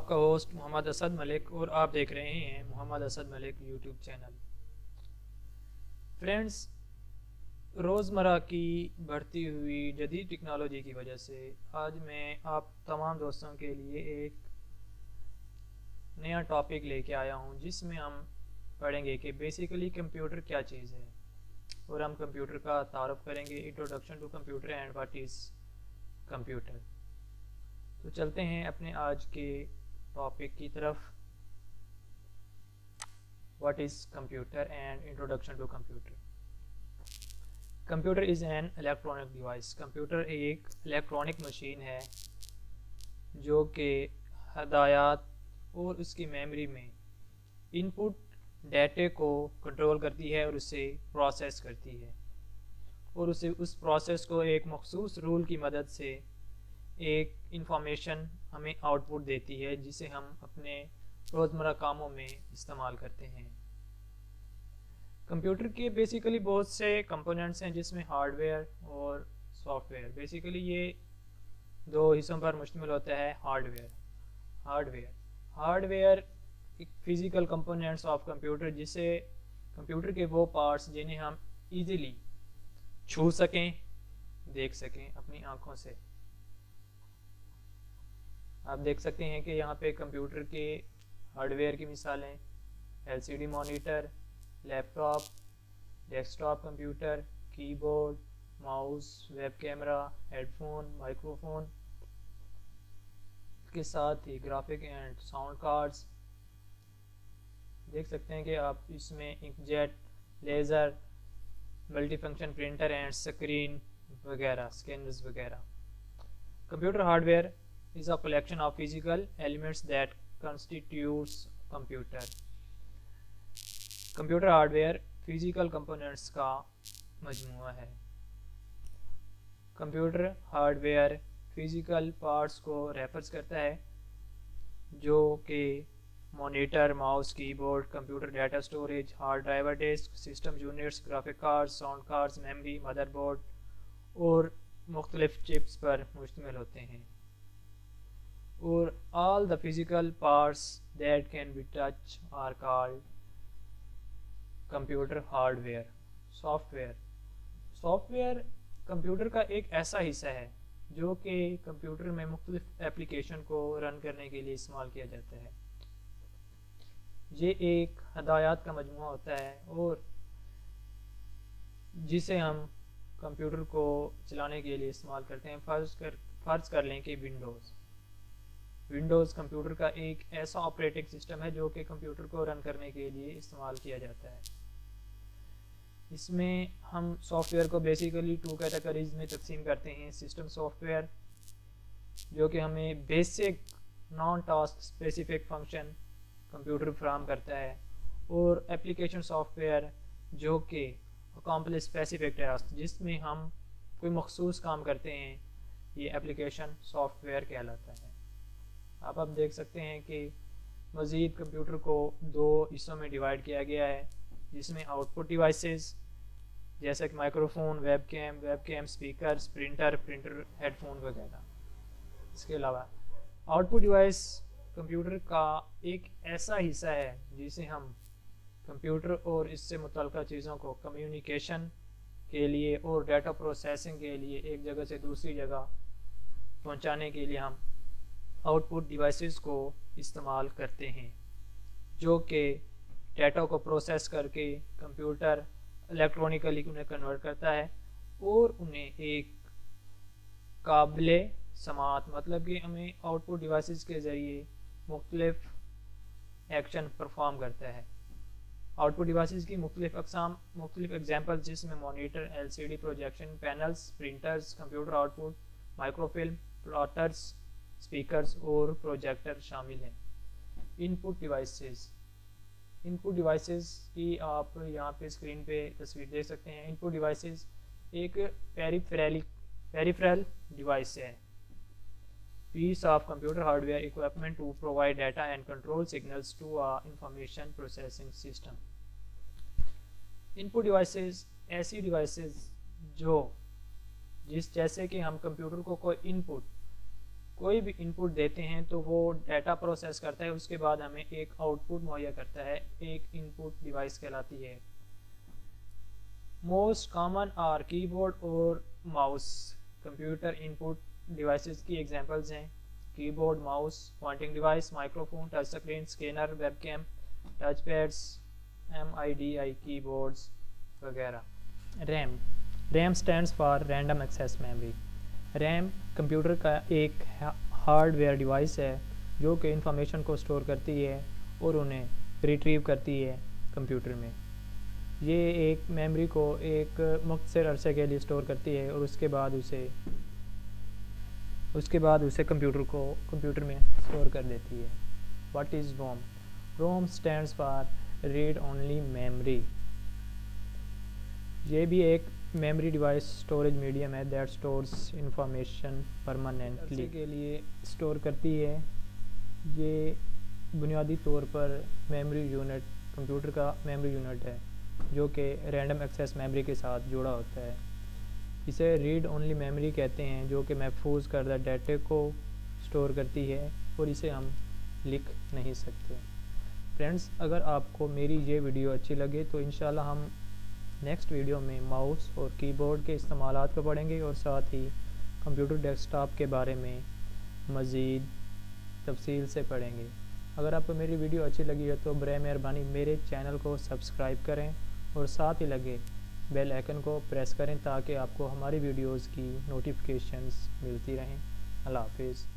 آپ کا ہوسٹ محمد اسد ملک اور آپ دیکھ رہے ہیں محمد اسد ملک یوٹیوب چینل۔ فرینڈز، روزمرہ کی بڑھتی ہوئی جدید ٹیکنالوجی کی وجہ سے آج میں آپ تمام دوستوں کے لیے ایک نیا ٹاپک لے کے آیا ہوں، جس میں ہم پڑھیں گے کہ بیسیکلی کمپیوٹر کیا چیز ہے، اور ہم کمپیوٹر کا تعارف کریں گے، introduction to computer and what is computer. تو چلتے ہیں اپنے آج کے ٹاپک کی طرف، what is computer and introduction to computer. Computer is an electronic device. Computer ایک الیکٹرانک مشین ہے جو کہ ہدایات اور اس کی میموری میں ان پٹ ڈیٹے کو کنٹرول کرتی ہے اور اسے پروسیس کرتی ہے، اور اسے اس پروسیس کو ایک مخصوص رول کی مدد سے ایک انفارمیشن ہمیں آؤٹ پٹ دیتی ہے، جسے ہم اپنے روزمرہ کاموں میں استعمال کرتے ہیں۔ کمپیوٹر کے بیسیکلی بہت سے کمپوننٹس ہیں، جس میں ہارڈ ویئر اور سافٹ ویئر۔ بیسیکلی یہ دو حصوں پر مشتمل ہوتا ہے۔ ہارڈ ویئر ایک فزیکل کمپوننٹس آف کمپیوٹر، جسے کمپیوٹر کے وہ پارٹس جنہیں ہم ایزیلی چھو سکیں، دیکھ سکیں اپنی آنکھوں سے۔ آپ دیکھ سکتے ہیں کہ یہاں پہ کمپیوٹر کے ہارڈ ویئر کی مثالیں LCD monitor, laptop, desktop computer, keyboard, mouse, web camera, headphone, microphone کے ساتھ ہی گرافک اینڈ ساؤنڈ کارڈز۔ دیکھ سکتے ہیں کہ آپ اس میں inkjet, laser, multifunction printer and screen وغیرہ، اسکینرز وغیرہ۔ Computer hardware is a collection of physical elements that constitutes computer۔ Computer hardware physical components کا مجموعہ ہے۔ Computer hardware physical parts کو refers کرتا ہے، جو کہ monitor, mouse, keyboard, computer data storage, hard drive, disk, system units, graphic cards, sound cards, memory, motherboard اور مختلف چپس پر مشتمل ہوتے ہیں۔ اور all the physical parts that can be touched are called computer hardware۔ Soft where computer کا ایک ایسا حصہ ہے جو کہ کمپیوٹر میں مختلف ایپلیکیشن کو رن کرنے کے لیے استعمال کیا جاتا ہے۔ یہ ایک ہدایات کا مجموعہ ہوتا ہے، اور جسے ہم کمپیوٹر کو چلانے کے لیے استعمال کرتے ہیں۔ فرض کر لیں کہ ونڈوز کمپیوٹر کا ایک ایسا آپریٹنگ سسٹم ہے جو کہ کمپیوٹر کو رن کرنے کے لیے استعمال کیا جاتا ہے۔ اس میں ہم سافٹ ویئر کو بیسیکلی 2 کیٹیگریز میں تقسیم کرتے ہیں۔ سسٹم سافٹ ویئر، جو کہ ہمیں basic naan task specific function computer فراہم کرتا ہے، اور ایپلیکیشن سافٹ ویئر جو کہ اکامپلش اسپیسیفک ٹاسک، جس میں ہم کوئی مخصوص کام کرتے ہیں، یہ ایپلیکیشن سافٹ ویئر کہلاتا ہے۔ اب دیکھ سکتے ہیں کہ مزید کمپیوٹر کو 2 حصوں میں ڈیوائڈ کیا گیا ہے، جس میں آؤٹ پٹ ڈیوائسز جیسے کہ microphone, webcam, speakers, printer headphone وغیرہ۔ اس کے علاوہ آؤٹ پٹ ڈیوائس کمپیوٹر کا ایک ایسا حصہ ہے جسے ہم کمپیوٹر اور اس سے متعلقہ چیزوں کو کمیونیکیشن کے لیے اور ڈیٹا پروسیسنگ کے لیے ایک جگہ سے دوسری جگہ پہنچانے کے لیے ہم آؤٹ پٹ ڈیوائسز کو استعمال کرتے ہیں، جو کہ ڈیٹا کو پروسیس کر کے کمپیوٹر الیکٹرانکلی انہیں کنورٹ کرتا ہے اور انہیں ایک قابل سماعت، مطلب کہ ہمیں آؤٹ پٹ ڈیوائسز کے ذریعے مختلف ایکشن پرفارم کرتا ہے۔ آؤٹ پٹ ڈیوائسز کی مختلف اقسام، مختلف ایگزامپل، جس میں monitor, LCD projection panels, printers, computer output, microfilm, plotters, speakers اور پروجیکٹر شامل ہیں۔ ان پٹ ڈیوائسز کی آپ یہاں پہ اسکرین پہ تصویر دیکھ سکتے ہیں۔ ان پٹ ڈیوائسز ایک پیریفرل ڈیوائس ہے، piece of computer hardware equipment to provide data and control signals to information processing system. Input devices ایسی ڈیوائسز جیسے کہ ہم کمپیوٹر کو کوئی ان پٹ کوئی بھی انپٹ دیتے ہیں تو وہ ڈیٹا پروسیس کرتا ہے، اس کے بعد ہمیں ایک آؤٹ پٹ مہیا کرتا ہے، ایک انپٹ ڈیوائس کہلاتی ہے۔ Most common are keyboard اور ماؤس کمپیوٹر انپٹ ڈیوائسز کی ایگزامپلز ہیں۔ Keyboard, mouse, pointing device, microphone, touch screen, scanner, webcam, touchpads, MIDI keyboards وغیرہ۔ RAM stands for random access memory. RAM computer کا ایک hard where device ہے جو کہ information کو store کرتی ہے اور انہیں ریٹریو کرتی ہے کمپیوٹر میں۔ یہ ایک میموری کو ایک مختصر عرصے کے لیے اسٹور کرتی ہے اور اس کے بعد اسے کمپیوٹر میں اسٹور کر دیتی ہے۔ What is room? Room stands for read only memory. یہ بھی ایک میموری ڈیوائس اسٹوریج میڈیم ہے دیٹ اسٹورس انفارمیشن پرماننٹلی کے لیے اسٹور کرتی ہے۔ یہ بنیادی طور پر میموری یونٹ کمپیوٹر کا میموری یونٹ ہے جو کہ رینڈم ایکسیس میموری کے ساتھ جڑا ہوتا ہے۔ اسے ریڈ اونلی میموری کہتے ہیں جو کہ محفوظ کردہ ڈیٹا کو اسٹور کرتی ہے اور اسے ہم لکھ نہیں سکتے۔ فرینڈز، اگر آپ کو میری یہ ویڈیو اچھی لگے تو انشاءاللہ ہم نیکسٹ ویڈیو میں ماؤس اور کی بورڈ کے استعمالات کو پڑھیں گے اور ساتھ ہی کمپیوٹر ڈیسک ٹاپ کے بارے میں مزید تفصیل سے پڑھیں گے۔ اگر آپ کو میری ویڈیو اچھی لگی ہے تو برائے مہربانی میرے چینل کو سبسکرائب کریں اور ساتھ ہی لگے بیل آئیکن کو پریس کریں تاکہ آپ کو ہماری ویڈیوز کی نوٹیفیکیشنز ملتی رہیں۔ اللہ حافظ۔